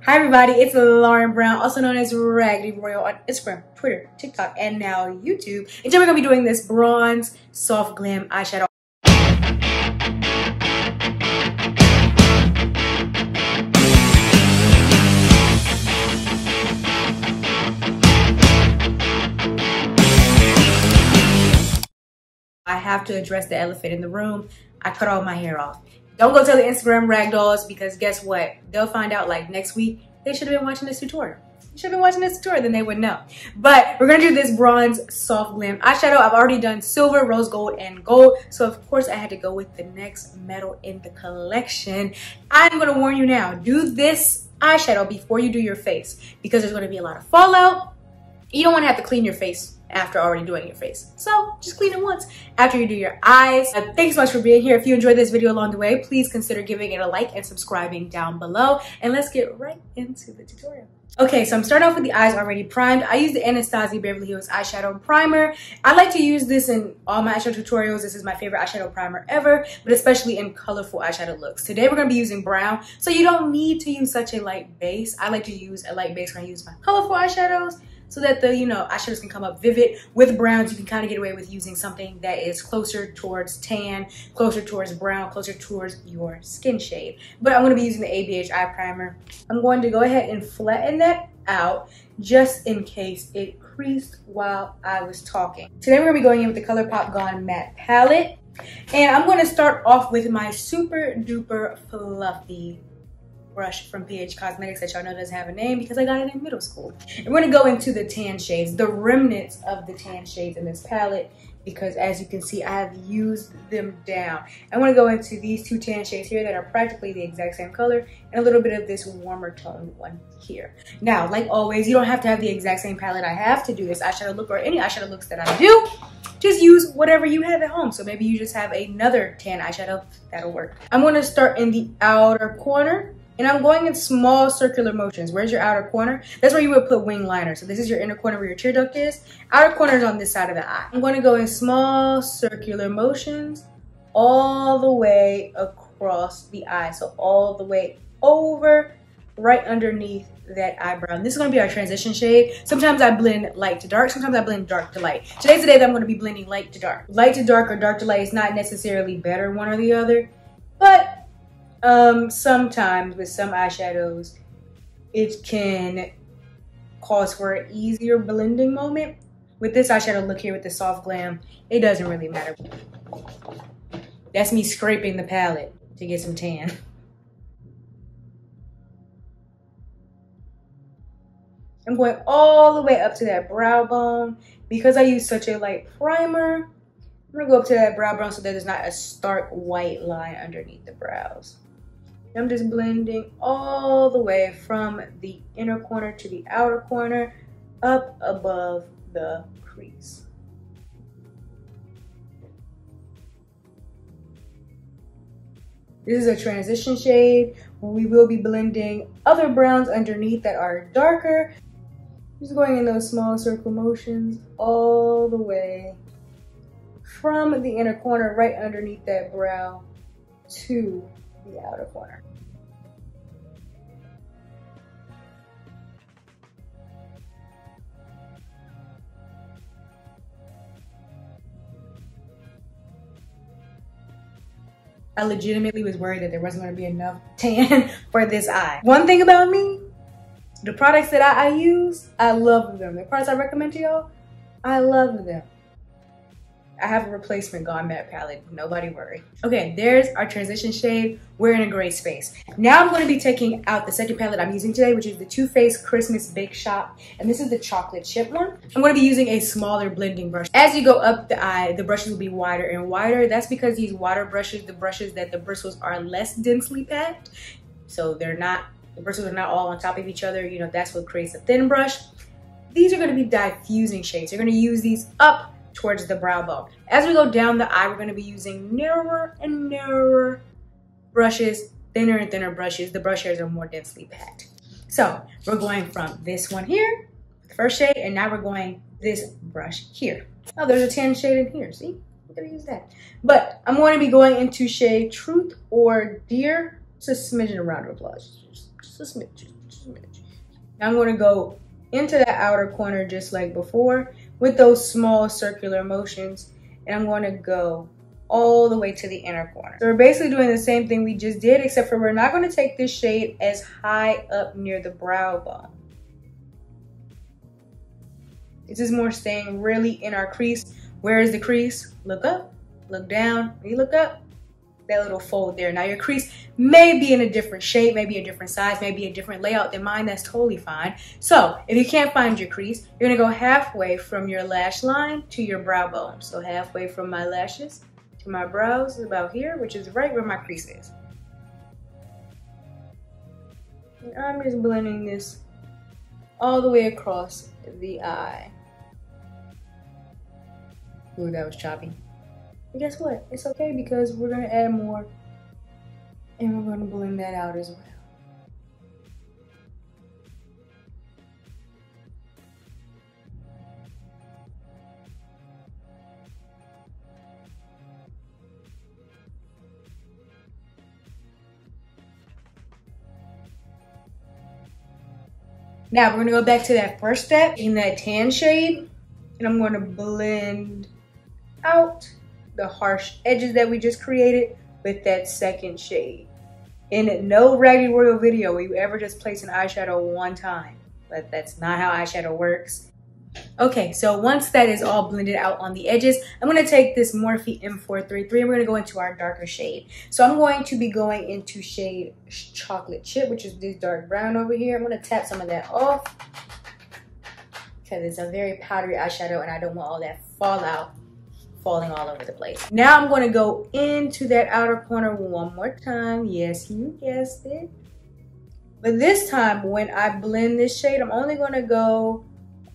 Hi everybody, it's Lauren Brown, also known as Raggedy Royal on Instagram, Twitter, TikTok, and now YouTube. And today we're going to be doing this bronze soft glam eyeshadow. I have to address the elephant in the room. I cut all my hair off. Don't go tell the Instagram ragdolls, because guess what? They'll find out like next week. They should have been watching this tutorial. You should have been watching this tutorial, then they would know. But we're gonna do this bronze soft glam eyeshadow. I've already done silver, rose gold, and gold. So of course I had to go with the next metal in the collection. I'm gonna warn you now, do this eyeshadow before you do your face, because there's gonna be a lot of fallout. You don't wanna have to clean your face after already doing your face. So just clean it once after you do your eyes. Thanks so much for being here. If you enjoyed this video along the way, please consider giving it a like and subscribing down below. And let's get right into the tutorial. Okay, so I'm starting off with the eyes already primed. I use the Anastasia Beverly Hills Eyeshadow Primer. I like to use this in all my eyeshadow tutorials. This is my favorite eyeshadow primer ever, but especially in colorful eyeshadow looks. Today we're gonna be using brown, so you don't need to use such a light base. I like to use a light base when I use my colorful eyeshadows, so that the eyeshadows can come up vivid. With browns, you can kind of get away with using something that is closer towards tan, closer towards brown, closer towards your skin shade. But I'm going to be using the ABH eye primer. I'm going to go ahead and flatten that out just in case it creased while I was talking. Today we're going to be going in with the ColourPop Gone Matte palette. And I'm going to start off with my super duper fluffy brush from PH Cosmetics that y'all know doesn't have a name because I got it in middle school. And we're gonna go into the tan shades, the remnants of the tan shades in this palette, because as you can see, I have used them down. I wanna go into these two tan shades here that are practically the exact same color, and a little bit of this warmer toned one here. Now, like always, you don't have to have the exact same palette I have to do this eyeshadow look or any eyeshadow looks that I do. Just use whatever you have at home. So maybe you just have another tan eyeshadow, that'll work. I'm gonna start in the outer corner. And I'm going in small circular motions. Where's your outer corner? That's where you would put wing liner. So this is your inner corner where your tear duct is. Outer corner is on this side of the eye. I'm going to go in small circular motions all the way across the eye. So all the way over, right underneath that eyebrow. And this is going to be our transition shade. Sometimes I blend light to dark. Sometimes I blend dark to light. Today's the day that I'm going to be blending light to dark. Light to dark or dark to light is not necessarily better one or the other. But sometimes with some eyeshadows, it can cause for an easier blending moment. With this eyeshadow look here with the soft glam, it doesn't really matter. That's me scraping the palette to get some tan. I'm going all the way up to that brow bone. Because I use such a light primer, I'm gonna go up to that brow bone so that there's not a stark white line underneath the brows. I'm just blending all the way from the inner corner to the outer corner, up above the crease. This is a transition shade where we will be blending other browns underneath that are darker. Just going in those small circle motions all the way from the inner corner right underneath that brow to the outer corner. I legitimately was worried that there wasn't going to be enough tan for this eye. One thing about me, the products that I use, I love them. The products I recommend to y'all, I love them. I have a replacement Gone Matte palette, nobody worry. Okay, there's our transition shade. We're in a gray space. Now I'm going to be taking out the second palette I'm using today, which is the Too Faced Christmas Bake Shop. And this is the chocolate chip one. I'm going to be using a smaller blending brush. As you go up the eye, the brushes will be wider and wider. That's because these water brushes, the brushes that the bristles are less densely packed. So the bristles are not all on top of each other. That's what creates a thin brush. These are going to be diffusing shades. You're going to use these up towards the brow bone. As we go down the eye, we're going to be using narrower and narrower brushes, thinner and thinner brushes. The brush hairs are more densely packed. So we're going from this one here, the first shade, and now we're going this brush here. Oh, there's a tan shade in here, see? We're going to use that. But I'm going to be going into shade Truth or Dear. Just a smidgen of round of applause. Just a smidgen. Now I'm going to go into that outer corner just like before with those small circular motions, and I'm going to go all the way to the inner corner. So we're basically doing the same thing we just did, except for we're not going to take this shade as high up near the brow bone. This is more staying really in our crease. Where is the crease? Look up, look down. When you look up, that little fold there. Now your crease may be in a different shape, maybe a different size, maybe a different layout than mine. That's totally fine. So if you can't find your crease, you're gonna go halfway from your lash line to your brow bone. So halfway from my lashes to my brows is about here, which is right where my crease is. And I'm just blending this all the way across the eye. Ooh, that was choppy. But guess what? It's okay because we're gonna add more and we're gonna blend that out as well. Now we're gonna go back to that first step in that tan shade, and I'm gonna blend out the harsh edges that we just created with that second shade. In no Raggedy Royal video will you ever just place an eyeshadow one time. But that's not how eyeshadow works. Okay, so once that is all blended out on the edges, I'm going to take this Morphe M433 and we're going to go into our darker shade. So I'm going to be going into shade Chocolate Chip, which is this dark brown over here. I'm going to tap some of that off because it's a very powdery eyeshadow and I don't want all that falling all over the place. Now I'm going to go into that outer corner one more time. Yes, you guessed it. But this time when I blend this shade, I'm only going to go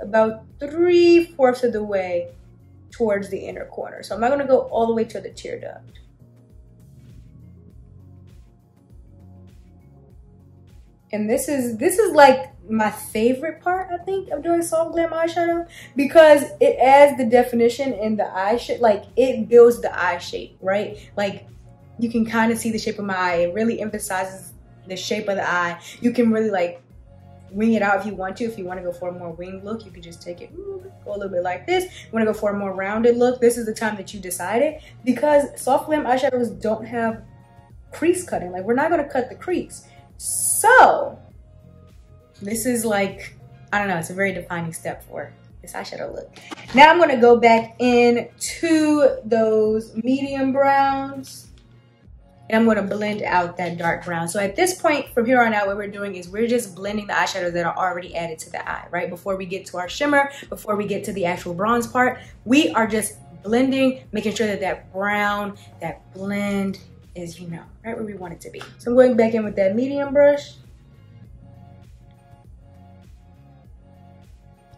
about 3/4 of the way towards the inner corner. So I'm not going to go all the way to the tear duct. And this is like my favorite part, I think, of doing soft glam eyeshadow, because it adds the definition in the eye shape. Like, it builds the eye shape, right? Like, you can kind of see the shape of my eye. It really emphasizes the shape of the eye. You can really like wing it out if you want to. If you want to go for a more winged look, you can just take it, go a little bit like this. You want to go for a more rounded look, this is the time that you decide it, because soft glam eyeshadows don't have crease cutting. Like, we're not going to cut the crease. So this is like, I don't know, it's a very defining step for this eyeshadow look. Now I'm going to go back into those medium browns and I'm going to blend out that dark brown. So at this point, from here on out, what we're doing is we're just blending the eyeshadows that are already added to the eye, right? Before we get to our shimmer, before we get to the actual bronze part, we are just blending, making sure that that brown, that blend is, you know, right where we want it to be. So I'm going back in with that medium brush.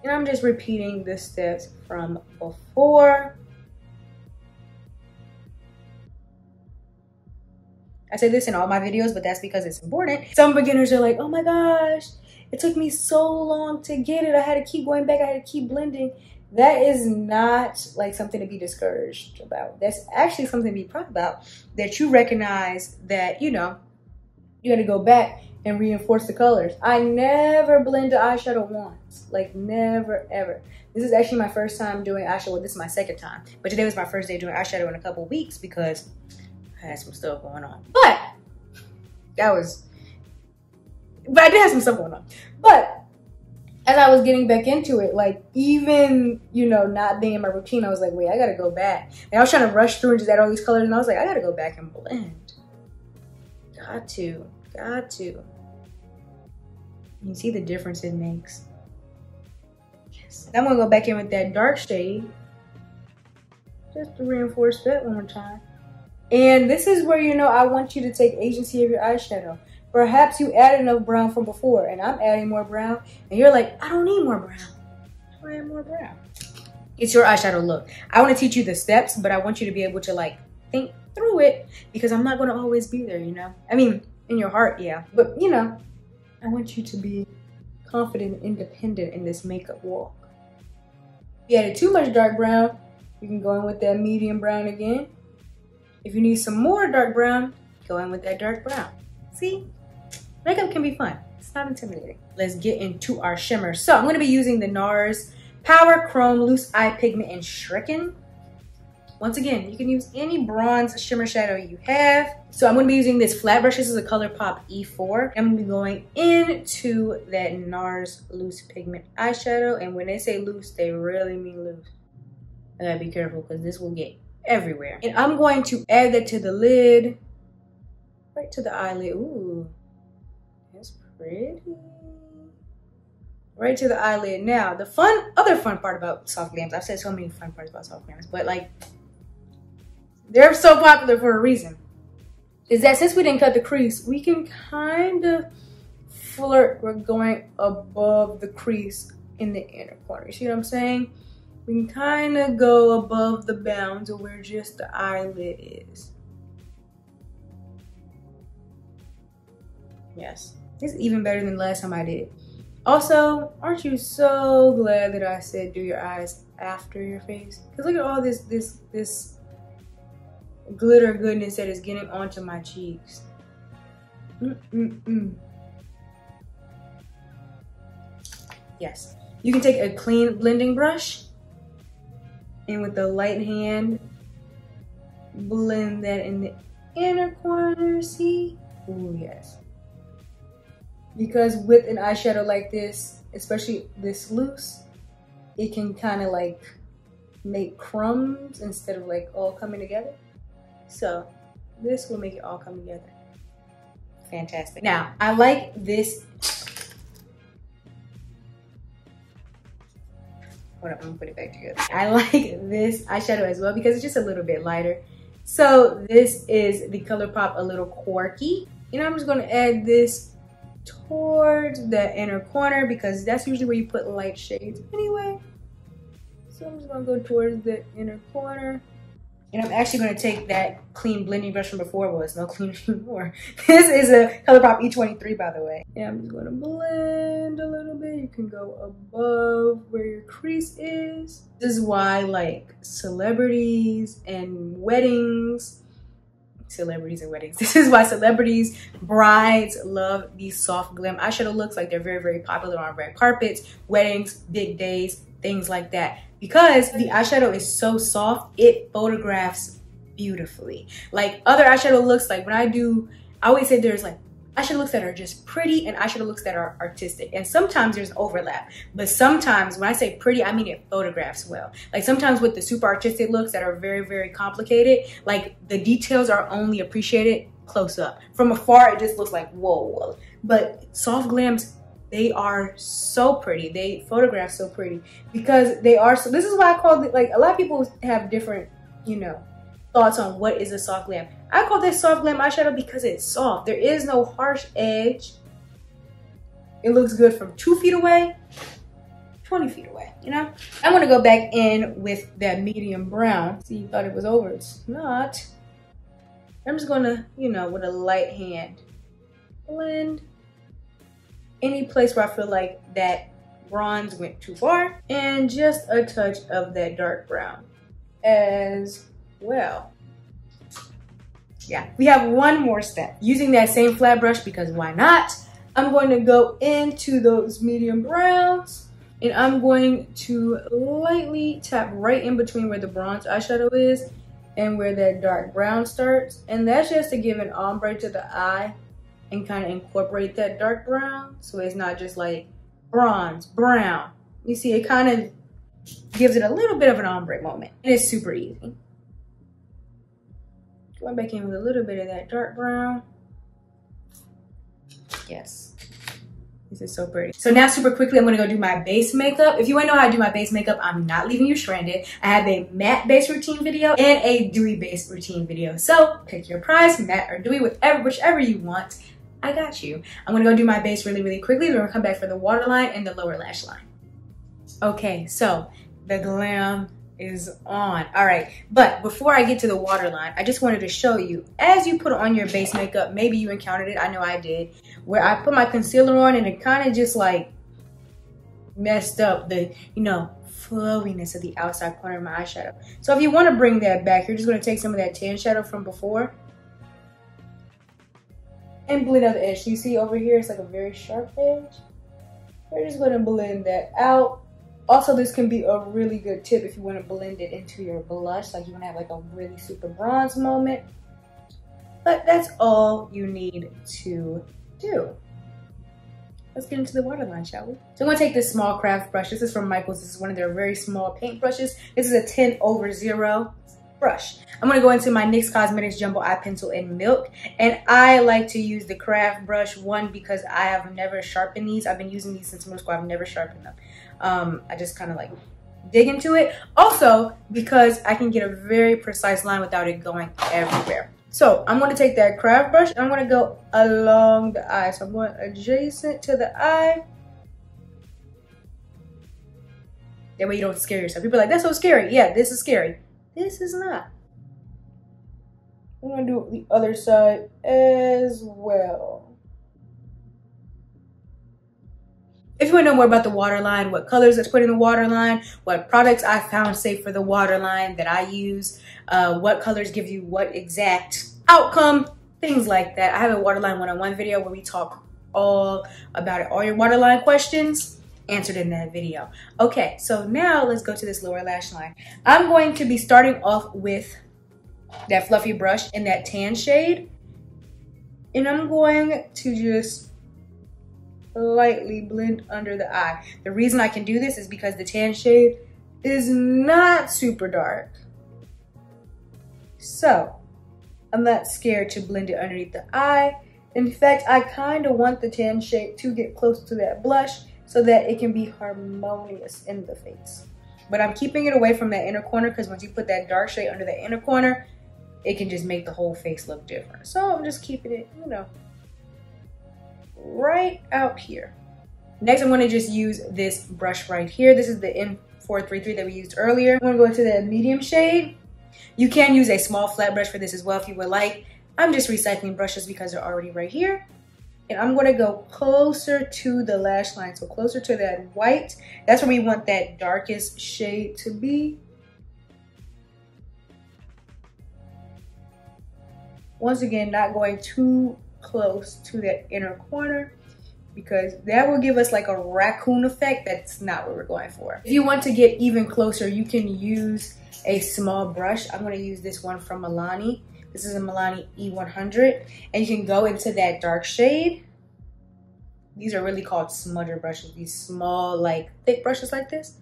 And I'm just repeating the steps from before. I say this in all my videos, but that's because it's important. Some beginners are like, oh my gosh, it took me so long to get it. I had to keep going back. I had to keep blending. That is not like something to be discouraged about. That's actually something to be proud about, that you recognize that, you know, you got to go back and reinforce the colors. I never blend the eyeshadow once, like never ever. This is actually my first time doing eyeshadow. Well, this is my second time, but today was my first day doing eyeshadow in a couple weeks because I had some stuff going on. But I did have some stuff going on. But as I was getting back into it, like, even, you know, not being in my routine, I was like, wait, I gotta go back. And I was trying to rush through and just add all these colors, and I was like, I gotta go back and blend. Got to. You see the difference it makes. Yes. Now I'm gonna go back in with that dark shade, just to reinforce that one more time. And this is where, you know, I want you to take agency of your eyeshadow. Perhaps you added enough brown from before and I'm adding more brown and you're like, I don't need more brown. I add more brown. It's your eyeshadow look. I want to teach you the steps, but I want you to be able to like think through it, because I'm not going to always be there, you know? I mean, in your heart, yeah. But, you know, I want you to be confident and independent in this makeup walk. If you added too much dark brown, you can go in with that medium brown again. If you need some more dark brown, go in with that dark brown. See? Makeup can be fun. It's not intimidating. Let's get into our shimmer. So I'm gonna be using the NARS Power Chrome Loose Eye Pigment in Stricken. Once again, you can use any bronze shimmer shadow you have. So I'm gonna be using this flat brush. This is a ColourPop E4. I'm gonna be going into that NARS Loose Pigment eyeshadow. And when they say loose, they really mean loose. I gotta be careful because this will get everywhere. And I'm going to add that to the lid, right to the eyelid. Ooh, that's pretty. Right to the eyelid. Now, the other fun part about soft glams, I've said so many fun parts about soft glams, but like, they're so popular for a reason, is that since we didn't cut the crease, we can kind of flirt with going above the crease in the inner corner. You see what I'm saying? We can kind of go above the bounds of where just the eyelid is. Yes, it's even better than the last time I did it. Also, aren't you so glad that I said do your eyes after your face? Because look at all this glitter goodness that is getting onto my cheeks. Yes. You can take a clean blending brush and with the light hand, blend that in the inner corner, see? Ooh, yes. Because with an eyeshadow like this, especially this loose, it can kind of like make crumbs instead of like all coming together. So this will make it all come together. Fantastic. Now, I like this. Hold up, I'm gonna put it back together. I like this eyeshadow as well because it's just a little bit lighter. So this is the ColourPop A Little Quirky. And I'm just gonna add this towards the inner corner because that's usually where you put light shades anyway. So I'm just gonna go towards the inner corner. And I'm actually gonna take that clean blending brush from before. Well, it's no clean anymore. This is a ColourPop E23, by the way. And I'm just gonna blend a little bit. You can go above where your crease is. This is why like celebrities and weddings, this is why celebrities, brides love these soft glam eyeshadow looks. Like they're very, very popular on red carpets, weddings, big days, things like that. Because the eyeshadow is so soft, it photographs beautifully. Like other eyeshadow looks, like when I always say there's like eyeshadow looks that are just pretty and eyeshadow looks that are artistic. And sometimes there's overlap. But sometimes when I say pretty, I mean it photographs well. Like sometimes with the super artistic looks that are very, very complicated, like the details are only appreciated close up. From afar, it just looks like, whoa. But soft glams, they are so pretty. They photograph so pretty because they are. So this is why I call it, like a lot of people have different, you know, thoughts on what is a soft glam. I call this soft glam eyeshadow because it's soft. There is no harsh edge. It looks good from 2 feet away, 20 feet away, you know? I'm gonna go back in with that medium brown. See, you thought it was over, it's not. I'm just gonna, you know, with a light hand, blend any place where I feel like that bronze went too far, and just a touch of that dark brown as well. Yeah, we have one more step. Using that same flat brush, because why not? I'm going to go into those medium browns and I'm going to lightly tap right in between where the bronze eyeshadow is and where that dark brown starts. And that's just to give an ombre to the eye and kind of incorporate that dark brown so it's not just like bronze, brown. You see, it kind of gives it a little bit of an ombre moment. And it's super easy. Going back in with a little bit of that dark brown. Yes. This is so pretty. So now super quickly, I'm gonna go do my base makeup. If you wanna know how I do my base makeup, I'm not leaving you stranded. I have a matte base routine video and a dewy base routine video. So pick your prize, matte or dewy, whichever you want. I got you. I'm gonna go do my base really, really quickly. Then we're gonna come back for the waterline and the lower lash line. Okay, so the glam is on. All right, but before I get to the waterline, I just wanted to show you, as you put on your base makeup, maybe you encountered it, I know I did, where I put my concealer on and it kind of just like messed up the, you know, flowiness of the outside corner of my eyeshadow. So if you want to bring that back, you're just going to take some of that tan shadow from before and blend out the edge. So you see over here, it's like a very sharp edge. We're just gonna blend that out. Also, this can be a really good tip if you wanna blend it into your blush, like you wanna have like a really super bronze moment. But that's all you need to do. Let's get into the waterline, shall we? So I'm gonna take this small craft brush. This is from Michaels. This is one of their very small paint brushes. This is a 10/0 brush. I'm gonna go into my NYX Cosmetics Jumbo Eye Pencil in Milk. And I like to use the craft brush, one, because I have never sharpened these. I've been using these since middle school. I've never sharpened them. I just kind of like dig into it. Also, because I can get a very precise line without it going everywhere. So I'm going to take that craft brush and I'm going to go along the eye. So I'm going adjacent to the eye. That way you don't scare yourself. People are like, that's so scary. Yeah, this is scary. This is not. I'm going to do the other side as well. If you want to know more about the waterline, what colors let's put in the waterline, what products I found safe for the waterline that I use, what colors give you what exact outcome, things like that. I have a waterline one-on-one video where we talk all about it. All your waterline questions answered in that video. Okay, so now let's go to this lower lash line. I'm going to be starting off with that fluffy brush in that tan shade. And I'm going to just lightly blend under the eye. The reason I can do this is because the tan shade is not super dark. So I'm not scared to blend it underneath the eye. In fact, I kind of want the tan shade to get close to that blush so that it can be harmonious in the face. But I'm keeping it away from that inner corner because once you put that dark shade under the inner corner, it can just make the whole face look different. So I'm just keeping it, you know, right out here. Next, I'm going to just use this brush right here. This is the N433 that we used earlier. I'm going to go into that medium shade. You can use a small flat brush for this as well if you would like. I'm just recycling brushes because they're already right here. And I'm going to go closer to the lash line, so closer to that white. That's where we want that darkest shade to be. Once again, not going too close to that inner corner because that will give us like a raccoon effect. That's not what we're going for. If you want to get even closer, you can use a small brush. I'm going to use this one from Milani. This is a Milani E100 and you can go into that dark shade. These are really called smudger brushes, these small like thick brushes like this.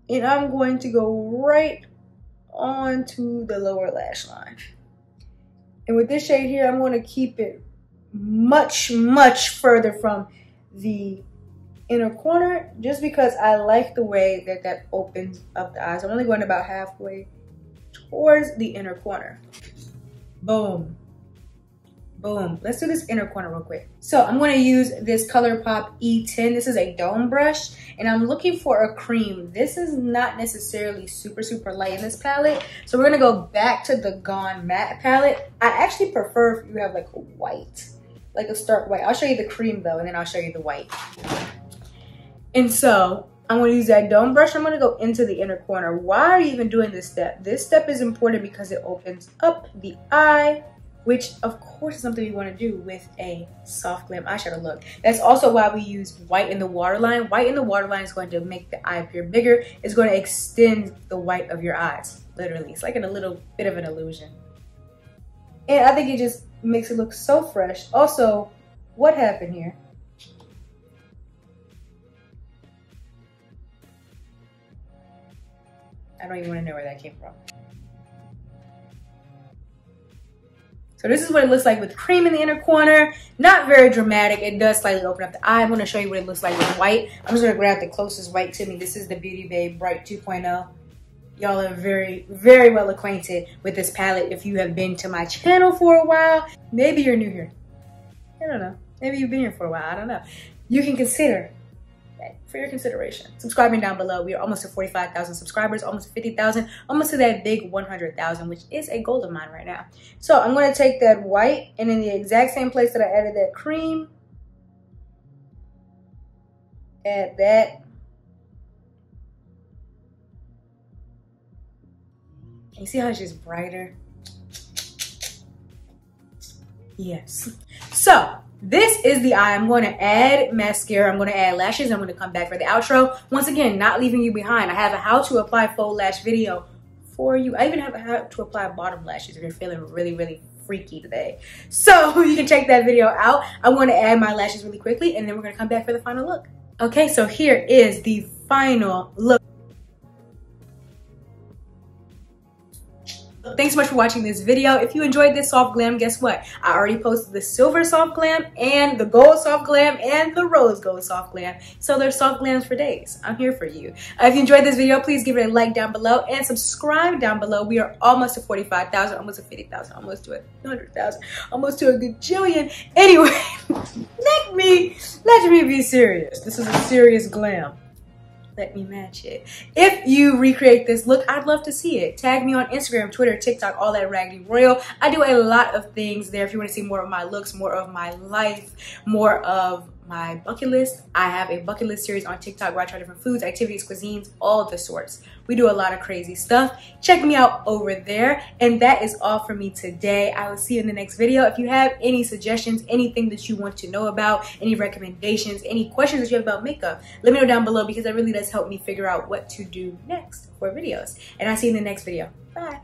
And I'm going to go right onto the lower lash line. And with this shade here, I'm going to keep it much, much further from the inner corner just because I like the way that that opens up the eyes. I'm only going about halfway towards the inner corner. Boom. Boom. Let's do this inner corner real quick. So I'm going to use this ColourPop E10. This is a dome brush and I'm looking for a cream. This is not necessarily super, super light in this palette. So we're going to go back to the Gone Matte palette. I actually prefer if you have like a white, like a stark white. I'll show you the cream though and then I'll show you the white. And so I'm going to use that dome brush. I'm going to go into the inner corner. Why are you even doing this step? This step is important because it opens up the eye, which of course is something we want to do with a soft glam eyeshadow look. That's also why we use white in the waterline. White in the waterline is going to make the eye appear bigger. It's going to extend the white of your eyes, literally. It's like a little bit of an illusion. And I think it just makes it look so fresh. Also, what happened here? I don't even want to know where that came from. So this is what it looks like with cream in the inner corner. Not very dramatic. It does slightly open up the eye. I'm going to show you what it looks like with white. I'm just going to grab the closest white to me. This is the Beauty Babe Bright 2.0. Y'all are very, very well acquainted with this palette if you have been to my channel for a while. Maybe you're new here. I don't know. Maybe you've been here for a while. I don't know. You can consider that for your consideration. Subscribing down below. We are almost to 45,000 subscribers, almost to 50,000, almost to that big 100,000, which is a goal of mine right now. So I'm going to take that white and in the exact same place that I added that cream, add that. You see how it's just brighter? Yes. So this is the eye. I'm going to add mascara. I'm going to add lashes. I'm going to come back for the outro. Once again, not leaving you behind. I have a how to apply faux lash video for you. I even have a how to apply bottom lashes if you're feeling really, really freaky today. So you can check that video out. I'm going to add my lashes really quickly and then we're going to come back for the final look. Okay, so here is the final look. Thanks so much for watching this video. If you enjoyed this soft glam, guess what? I already posted the silver soft glam and the gold soft glam and the rose gold soft glam. So there's soft glams for days. I'm here for you. If you enjoyed this video, please give it a like down below and subscribe down below. We are almost to 45,000, almost to 50,000, almost to 100,000, almost to a gajillion. Anyway, let me be serious. This is a serious glam. Let me match it. If you recreate this look, I'd love to see it. Tag me on Instagram, Twitter, TikTok, all that Raggedy Royal. I do a lot of things there. If you want to see more of my looks, more of my life, more of my bucket list, I have a bucket list series on TikTok where I try different foods, activities, cuisines, all of the sorts. We do a lot of crazy stuff. Check me out over there. And that is all for me today. I will see you in the next video. If you have any suggestions, anything that you want to know about, any recommendations, any questions that you have about makeup, let me know down below because that really does help me figure out what to do next for videos. And I'll see you in the next video. Bye.